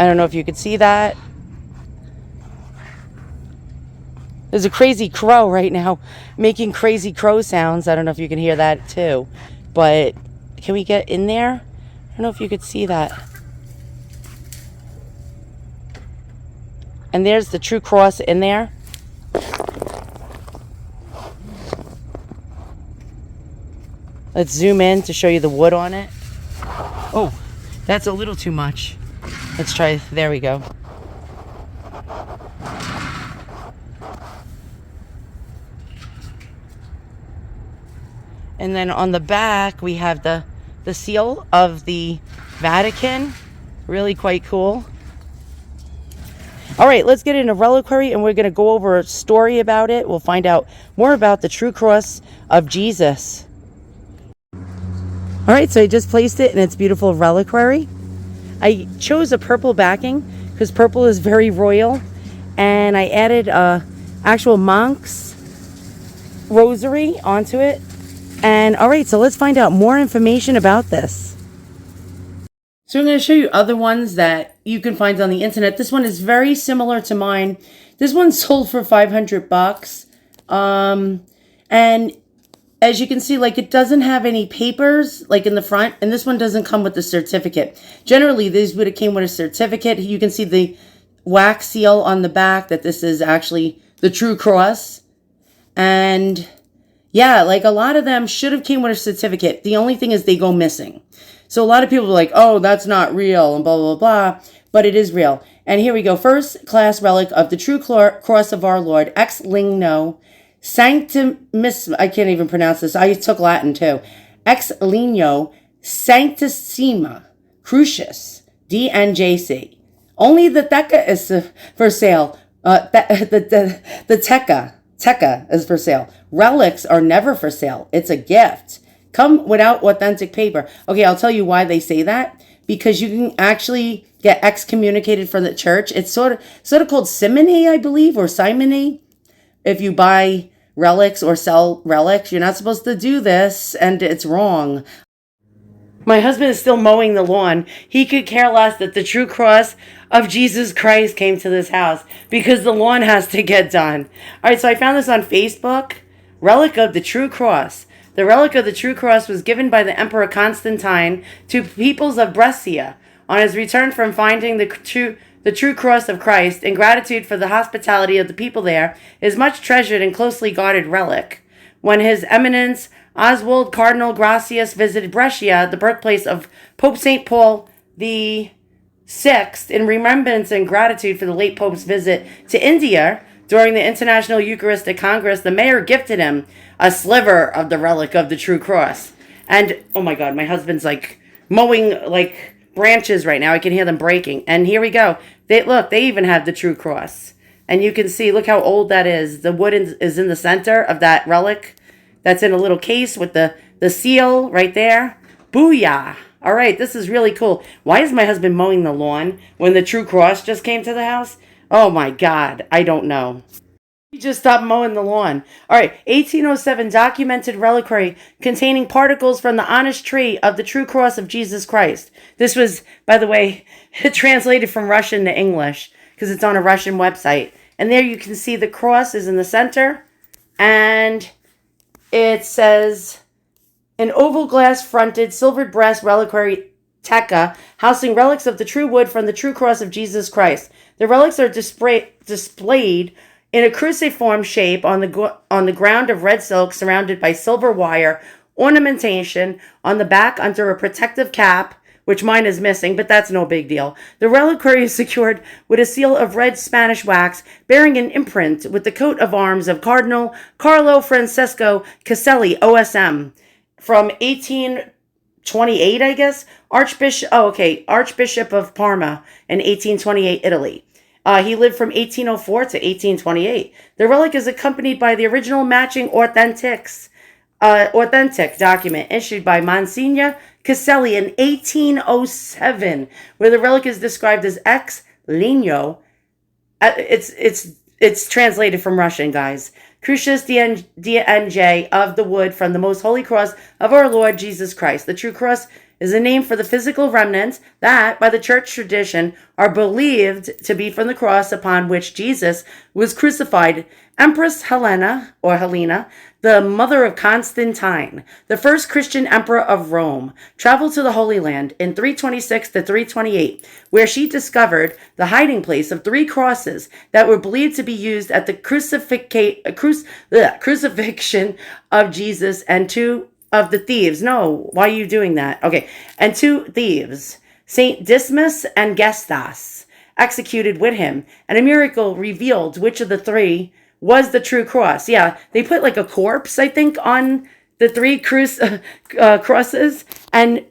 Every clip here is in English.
I don't know if you could see that. There's a crazy crow right now making crazy crow sounds. I don't know if you can hear that too. But can we get in there? I don't know if you could see that. And there's the true cross in there. Let's zoom in to show you the wood on it. Oh, that's a little too much. Let's try, there we go. And then on the back, we have the seal of the Vatican. Really quite cool. All right, let's get into reliquary, and we're going to go over a story about it. We'll find out more about the true cross of Jesus. All right, so I just placed it in its beautiful reliquary. I chose a purple backing because purple is very royal. And I added a actual monk's rosary onto it. And all right, so let's find out more information about this. So I'm going to show you other ones that you can find on the internet. This one is very similar to mine. This one sold for $500. And as you can see, like, it doesn't have any papers like in the front, and this one doesn't come with the certificate. Generally, these would have came with a certificate. You can see the wax seal on the back that this is actually the true cross. And yeah, like a lot of them should have came with a certificate. The only thing is they go missing. So a lot of people are like, oh, that's not real and blah, blah, blah. But it is real. And here we go. First class relic of the true cross of our Lord, ex ligno sanctissimus. I can't even pronounce this. I took Latin too. Ex ligno sanctissima crucis DNJC. Only the theca is for sale. The teca is for sale. Relics are never for sale. It's a gift. Come without authentic paper. Okay, I'll tell you why they say that. Because you can actually get excommunicated from the church. It's sort of called simony, I believe, or simony. If you buy relics or sell relics, you're not supposed to do this, and it's wrong. My husband is still mowing the lawn. He could care less that the true cross of Jesus Christ came to this house because the lawn has to get done. All right, so I found this on Facebook. Relic of the True Cross. The relic of the True Cross was given by the Emperor Constantine to peoples of Brescia on his return from finding the true cross of Christ. In gratitude for the hospitality of the people there, is much treasured and closely guarded relic. When His Eminence Oswald Cardinal Gracias visited Brescia, the birthplace of Pope St. Paul the Sixth, in remembrance and gratitude for the late Pope's visit to India during the International Eucharistic Congress, the mayor gifted him a sliver of the relic of the True Cross. And, oh my God, my husband's like mowing like branches right now. I can hear them breaking. And here we go. Look, they even have the True Cross. And you can see, look how old that is. The wood is in the center of that relic. That's in a little case with the seal right there. Booyah. All right, this is really cool. Why is my husband mowing the lawn when the True Cross just came to the house? Oh my God, I don't know. He just stopped mowing the lawn. All right, 1807 documented reliquary containing particles from the honest tree of the true cross of Jesus Christ. This was, by the way, translated from Russian to English because it's on a Russian website. And there you can see the cross is in the center. And it says, an oval glass fronted silvered brass reliquary teca housing relics of the true wood from the true cross of Jesus Christ. The relics are displayed in a cruciform shape on the ground of red silk surrounded by silver wire ornamentation on the back under a protective cap, which mine is missing, but that's no big deal. The reliquary is secured with a seal of red Spanish wax bearing an imprint with the coat of arms of Cardinal Carlo Francesco Caselli, OSM, from 1828, I guess, Archbishop of Parma in 1828, Italy. He lived from 1804 to 1828. The relic is accompanied by the original matching authentic document issued by Monsignor Caselli in 1807, where the relic is described as ex ligno. It's translated from Russian, guys. Crucis DNJ of the wood from the most holy cross of our Lord Jesus Christ. The true cross is a name for the physical remnants that, by the church tradition, are believed to be from the cross upon which Jesus was crucified. Empress Helena, the mother of Constantine, the first Christian emperor of Rome, traveled to the Holy Land in 326 to 328, where she discovered the hiding place of 3 crosses that were believed to be used at the crucifixion of Jesus and 2 of the thieves. No, why are you doing that? Okay, and 2 thieves, Saint Dismas and Gestas, executed with him, and a miracle revealed which of the 3 was the true cross. Yeah, they put like a corpse, I think, on the 3 crosses, and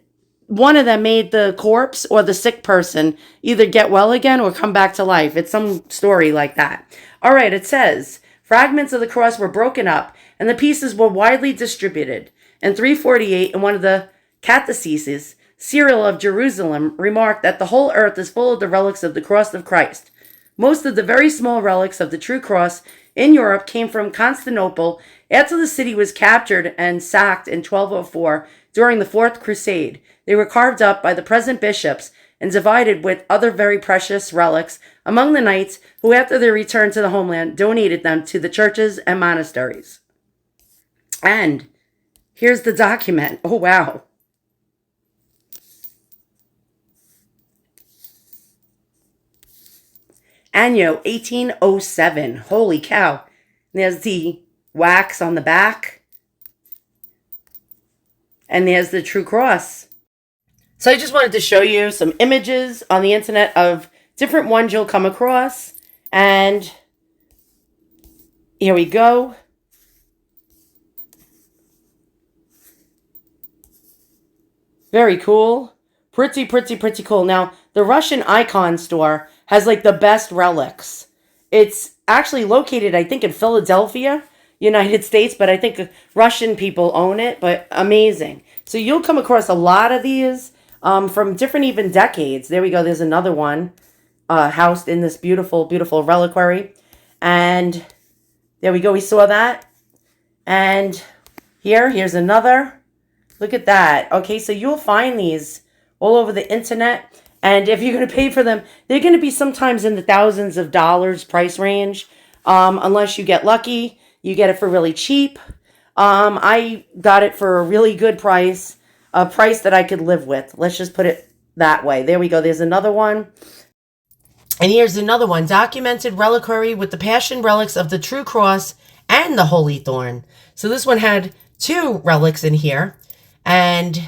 one of them made the corpse or the sick person either get well again or come back to life. It's some story like that. All right, it says, fragments of the cross were broken up, and the pieces were widely distributed. In 348, in one of the catecheses, Cyril of Jerusalem remarked that the whole earth is full of the relics of the cross of Christ. Most of the very small relics of the true cross in Europe came from Constantinople after the city was captured and sacked in 1204 during the Fourth Crusade. They were carved up by the present bishops and divided with other very precious relics among the knights who, after their return to the homeland, donated them to the churches and monasteries. And here's the document. Oh, wow. Anno 1807. Holy cow. There's the wax on the back. And there's the true cross. So I just wanted to show you some images on the internet of different ones you'll come across. And here we go. Very cool. Pretty cool. Now, the Russian Icon store has like the best relics. It's actually located, I think, in Philadelphia, United States, but I think Russian people own it, but amazing. So you'll come across a lot of these from different even decades. There we go. There's another one housed in this beautiful reliquary. And there we go. We saw that. And here's another. Look at that. Okay, so you'll find these all over the internet. And if you're going to pay for them, they're going to be sometimes in the thousands of dollars price range. Unless you get lucky, you get it for really cheap. I got it for a really good price, a price that I could live with. Let's just put it that way. There we go. There's another one. And here's another one. Documented reliquary with the passion relics of the true cross and the holy thorn. So this one had 2 relics in here. And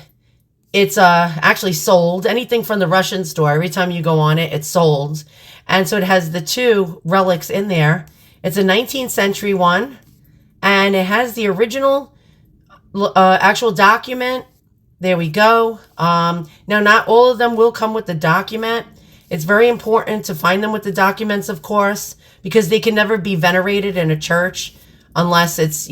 it's actually sold. Anything from the Russian store, every time you go on it, it's sold. And so it has the 2 relics in there. It's a 19th century one. And it has the original actual document. There we go. Now, not all of them will come with the document. It's very important to find them with the documents, of course, because they can never be venerated in a church unless it's,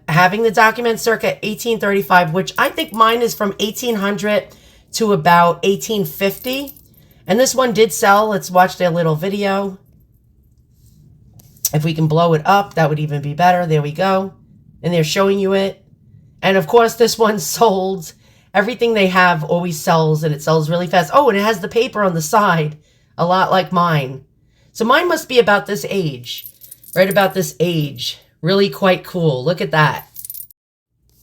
having the document circa 1835, which I think mine is from 1800 to about 1850. And this one did sell. Let's watch their little video. If we can blow it up, that would even be better. There we go. And they're showing you it. And of course, this one sold. Everything they have always sells, and it sells really fast. Oh, and it has the paper on the side, a lot like mine. So mine must be about this age, right about this age. Really quite cool. Look at that.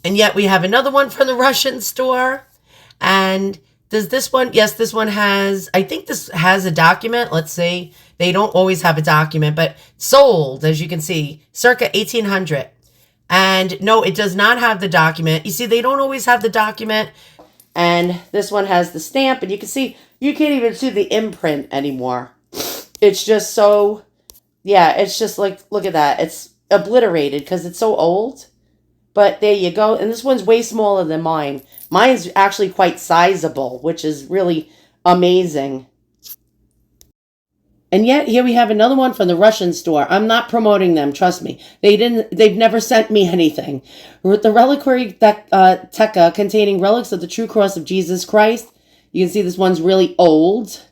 And yet we have another one from the Russian store. And does this one? Yes, this one has, I think this has a document. Let's see. They don't always have a document, but sold, as you can see, circa 1800. And no, it does not have the document. You see, they don't always have the document. And this one has the stamp. And you can see, you can't even see the imprint anymore. It's just so, yeah, it's just like, look at that. It's obliterated because it's so old. But there you go. And this one's way smaller than mine. Mine's actually quite sizable, which is really amazing. And yet here we have another one from the Russian store. I'm not promoting them, trust me. They've never sent me anything. With the reliquary teca containing relics of the true cross of Jesus Christ. You can see this one's really old,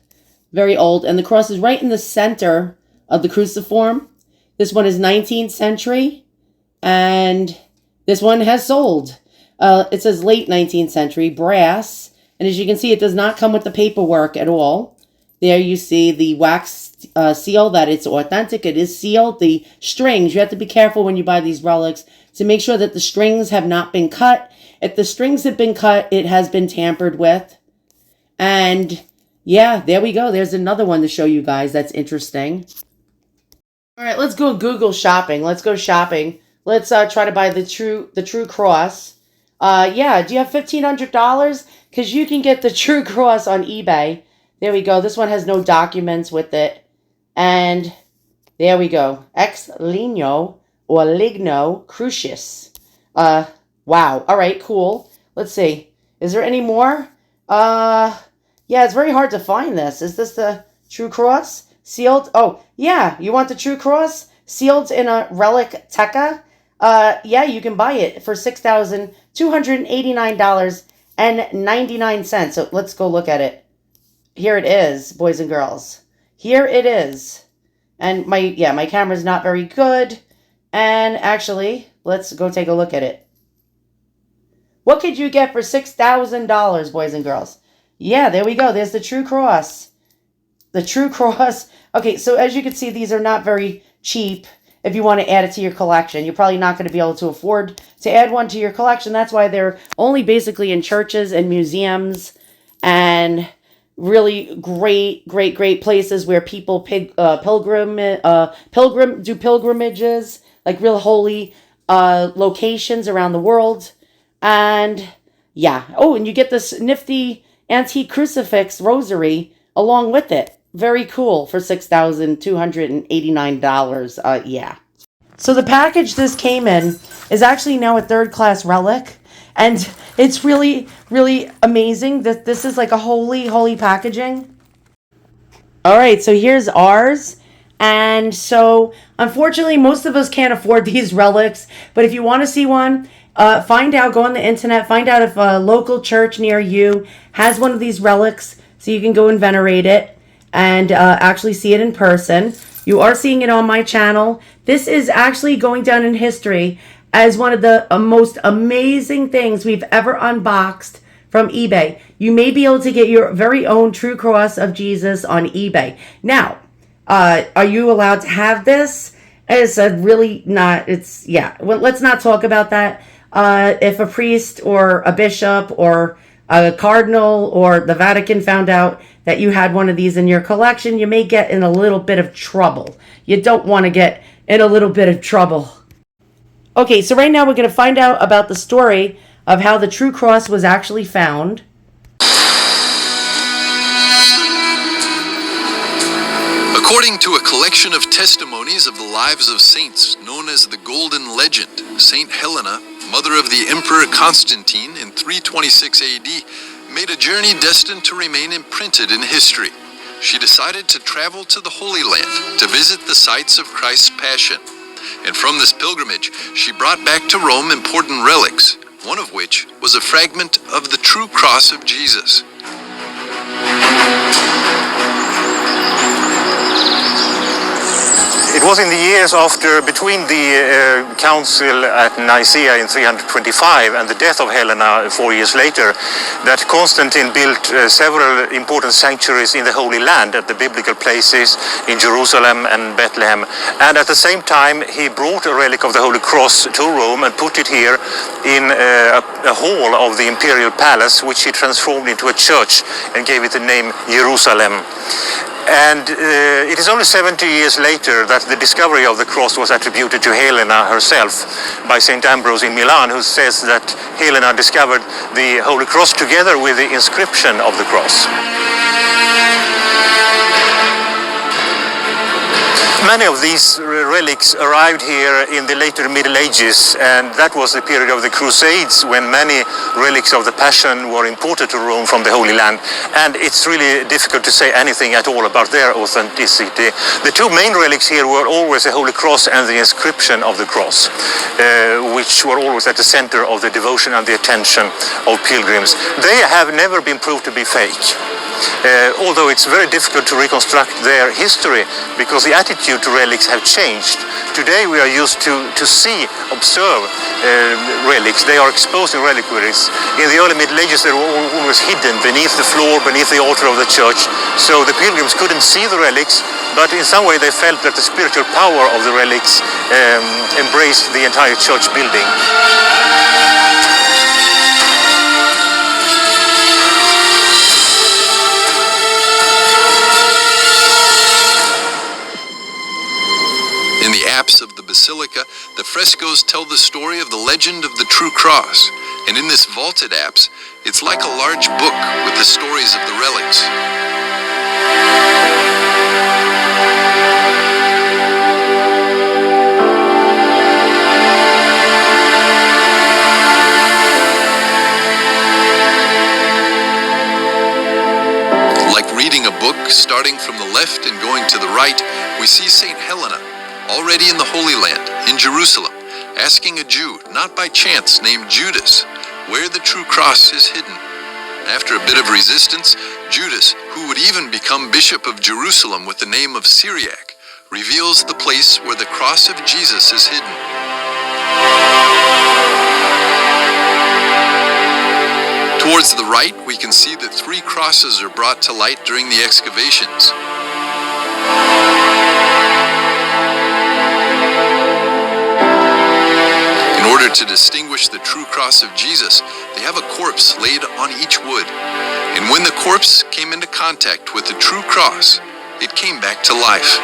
very old, and the cross is right in the center of the cruciform. This one is 19th century, and this one has sold. It says late 19th century, brass. And as you can see, it does not come with the paperwork at all. There you see the wax seal that it's authentic. It is sealed. The strings, you have to be careful when you buy these relics to make sure that the strings have not been cut. If the strings have been cut, it has been tampered with. And yeah, there we go. There's another one to show you guys that's interesting. All right, let's go Google shopping. Let's go shopping. Let's try to buy the true cross. Yeah, do you have $1,500? Because you can get the true cross on eBay. There we go. This one has no documents with it. And there we go. Ex Ligno or Ligno Crucius. Wow. All right, cool. Let's see. Is there any more? Yeah, it's very hard to find this. Is this the true cross? Sealed? Oh, yeah. You want the true cross? Sealed in a relic teca? Yeah, you can buy it for $6,289.99. So let's go look at it. Here it is, boys and girls. Here it is. And my camera's not very good. And actually, let's go take a look at it. What could you get for $6,000, boys and girls? Yeah, there we go. There's the true cross. The true cross. Okay, so as you can see, these are not very cheap if you want to add it to your collection. You're probably not going to be able to afford to add one to your collection. That's why they're only basically in churches and museums and really great places where people do pilgrimages, like real holy locations around the world. And yeah. Oh, and you get this nifty antique crucifix rosary along with it. Very cool for $6,289. Yeah. So the package this came in is actually now a third-class relic. And it's really, really amazing that this is like a holy packaging. All right, so here's ours. And so, unfortunately, most of us can't afford these relics. But if you want to see one, find out, go on the internet, find out if a local church near you has one of these relics so you can go and venerate it and actually see it in person. You are seeing it on my channel. This is actually going down in history as one of the most amazing things we've ever unboxed from eBay. You may be able to get your very own true cross of Jesus on eBay. Now, are you allowed to have this? It's really not, well, let's not talk about that. If a priest or a bishop or a cardinal or the Vatican found out that you had one of these in your collection, you may get in a little bit of trouble. You don't want to get in a little bit of trouble. Okay, so right now we're going to find out about the story of how the true cross was actually found. According to a collection of testimonies of the lives of saints known as the Golden Legend, Saint Helena, mother of the Emperor Constantine in 326 AD, made a journey destined to remain imprinted in history. She decided to travel to the Holy Land to visit the sites of Christ's Passion. And from this pilgrimage, she brought back to Rome important relics, one of which was a fragment of the true cross of Jesus. It was in the years between the council at Nicaea in 325 and the death of Helena 4 years later that Constantine built several important sanctuaries in the Holy Land at the biblical places in Jerusalem and Bethlehem. And at the same time, he brought a relic of the Holy Cross to Rome and put it here in a hall of the imperial palace, which he transformed into a church and gave it the name Jerusalem. And it is only 70 years later that the discovery of the cross was attributed to Helena herself by St. Ambrose in Milan, who says that Helena discovered the Holy Cross together with the inscription of the cross. Many of these relics arrived here in the later Middle Ages, and that was the period of the Crusades when many relics of the Passion were imported to Rome from the Holy Land, and it's really difficult to say anything at all about their authenticity. The two main relics here were always the Holy Cross and the inscription of the cross, which were always at the center of the devotion and the attention of pilgrims. They have never been proved to be fake. Although it's very difficult to reconstruct their history because the attitude to relics have changed. Today we are used to see, observe relics. They are exposed in reliquaries. In the early Middle Ages they were always hidden beneath the floor, beneath the altar of the church, so the pilgrims couldn't see the relics, but in some way they felt that the spiritual power of the relics embraced the entire church building. In the apse of the basilica, the frescoes tell the story of the legend of the true cross, and in this vaulted apse, it's like a large book with the stories of the relics. Like reading a book, starting from the left and going to the right, we see St. Helena, already in the Holy Land, in Jerusalem, asking a Jew, not by chance named Judas, where the true cross is hidden. After a bit of resistance, Judas, who would even become Bishop of Jerusalem with the name of Syriac, reveals the place where the cross of Jesus is hidden. Towards the right, we can see that 3 crosses are brought to light during the excavations. In order to distinguish the true cross of Jesus, they have a corpse laid on each wood. And when the corpse came into contact with the true cross, it came back to life.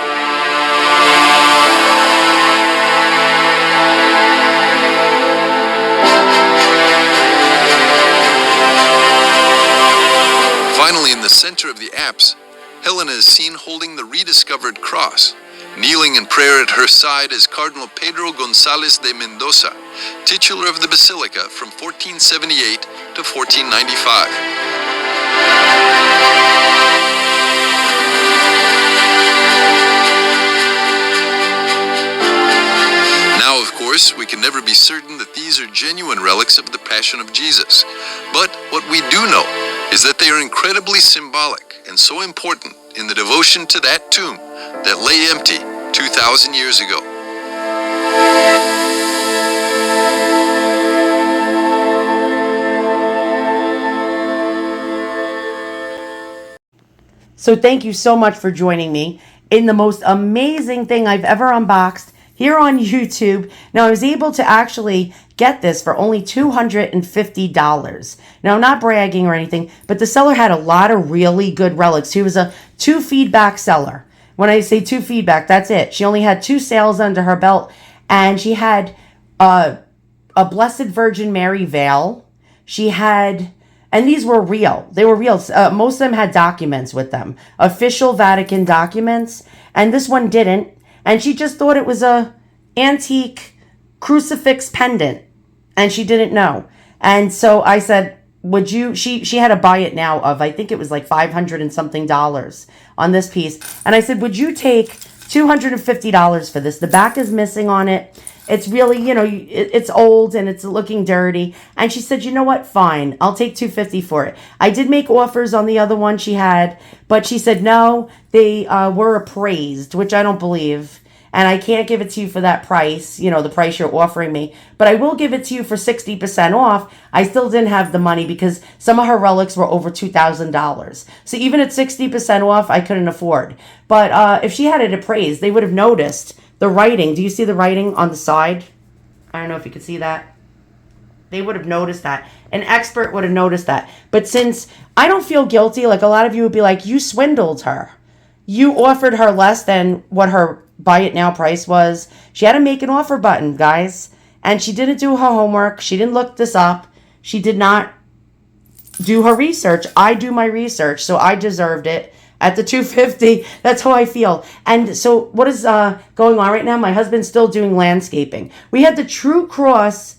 Finally, in the center of the apse, Helena is seen holding the rediscovered cross. Kneeling in prayer at her side is Cardinal Pedro González de Mendoza, titular of the Basilica from 1478 to 1495. Now, of course, we can never be certain that these are genuine relics of the Passion of Jesus. But what we do know is that they are incredibly symbolic and so important in the devotion to that tomb that lay empty 2,000 years ago. So thank you so much for joining me in the most amazing thing I've ever unboxed here on YouTube. Now, I was able to actually get this for only $250. Now, I'm not bragging or anything, but the seller had a lot of really good relics. He was a 2 feedback seller. When I say 2 feedback, that's it. She only had 2 sales under her belt, and she had a Blessed Virgin Mary veil. She had, and these were real. They were real. Most of them had documents with them, official Vatican documents, and this one didn't. And she just thought it was a antique crucifix pendant, and she didn't know. And so I said, would you, she had a buy it now of, I think it was like $500 and something on this piece. And I said, would you take $250 for this? The back is missing on it. It's really, you know, it's old and it's looking dirty. And she said, you know what? Fine. I'll take $250 for it. I did make offers on the other one she had, but she said, no, they were appraised, which I don't believe. And I can't give it to you for that price, you know, the price you're offering me. But I will give it to you for 60% off. I still didn't have the money because some of her relics were over $2,000. So even at 60% off, I couldn't afford. But if she had it appraised, they would have noticed the writing. Do you see the writing on the side? I don't know if you can see that. They would have noticed that. An expert would have noticed that. But since I don't feel guilty, like a lot of you would be like, you swindled her. You offered her less than what her buy it now price was. She had to make an offer button, guys. And she didn't do her homework. She didn't look this up. She did not do her research. I do my research, so I deserved it. At the $250, that's how I feel. And so what is going on right now? My husband's still doing landscaping. We had the true cross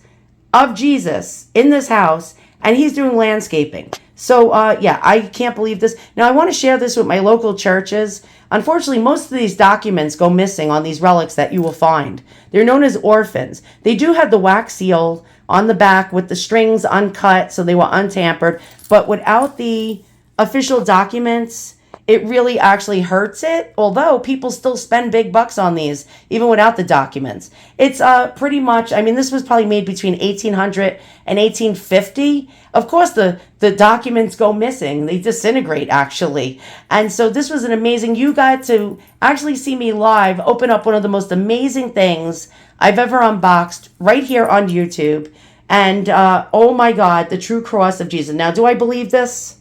of Jesus in this house, and he's doing landscaping. So, yeah, I can't believe this. Now, I want to share this with my local churches. Unfortunately, most of these documents go missing on these relics that you will find. They're known as orphans. They do have the wax seal on the back with the strings uncut, so they were untampered. But without the official documents, it really actually hurts it, although people still spend big bucks on these, even without the documents. It's pretty much, I mean, this was probably made between 1800 and 1850. Of course, the documents go missing. They disintegrate, actually. And so this was an amazing, you got to actually see me live, open up one of the most amazing things I've ever unboxed right here on YouTube. And oh my God, the true cross of Jesus. Now, do I believe this?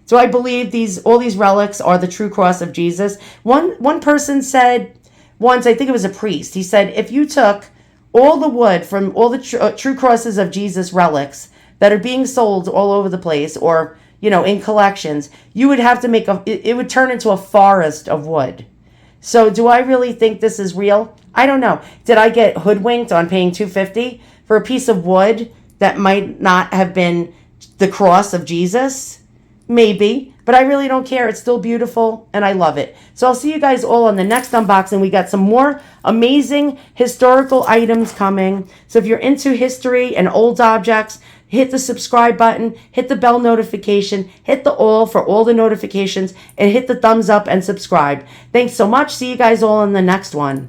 Do I believe all these relics are the true cross of Jesus? One person said once, I think it was a priest, he said, if you took all the wood from all the true crosses of Jesus relics that are being sold all over the place, or, you know, in collections, you would have to make it would turn into a forest of wood. So do I really think this is real? I don't know. Did I get hoodwinked on paying $250 for a piece of wood that might not have been the cross of Jesus? Maybe, but I really don't care. It's still beautiful and I love it. So I'll see you guys all on the next unboxing. We got some more amazing historical items coming. So if you're into history and old objects, hit the subscribe button, hit the bell notification, hit the all for all the notifications, and hit the thumbs up and subscribe. Thanks so much. See you guys all in the next one.